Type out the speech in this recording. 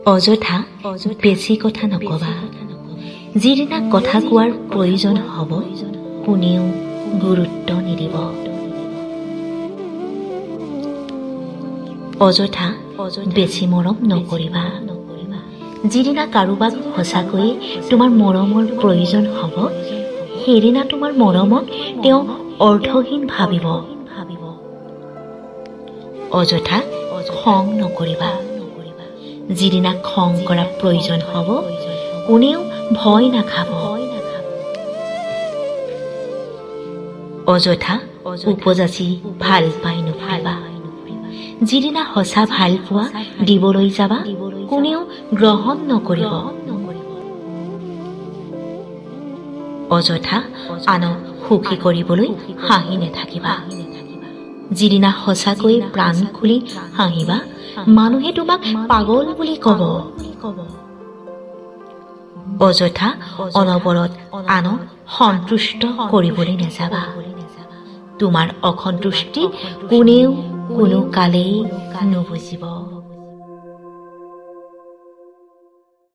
অযথা বেছি কথা নকবা। যিদিনা কথা কোৱাৰ প্ৰয়োজন হ'ব কোনেও গুৰুত্ব নিদিব। অযথা বেছি মৰম নকৰিবা। যিদিনা কাৰোবাক সঁচাকৈয়ে তোমাৰ মৰমৰ প্ৰয়োজন হ'ব সেইদিনা তোমাৰ মৰমক তেওঁ অৰ্থহীন ভাবিব। অযথা খং নকৰিবা। যিদিনা খং কৰা প্ৰয়োজন হ'ব কোনেও ভয় নাখাব। অযথা উপজাচি ভাল পাই নুফুৰিবা। যিদিনা সঁচা ভাল পোৱা দিবলৈ যাবা কোনেও গ্ৰহণ নকৰিব। অযথা আনক সুখী কৰিবলৈ হাঁহি নেথাকিবা। যিদিনা সঁচাকৈ প্ৰাণ খুলি হাঁহিবা মানুহে তোমাক পাগল বুলি ক'ব। অযথা অনবৰত আনক সন্তুষ্ট কৰিবলৈ নাযাবা। তোমাৰ অসন্তুষ্টি কোনেও কোনো কালেই নুবুজিব।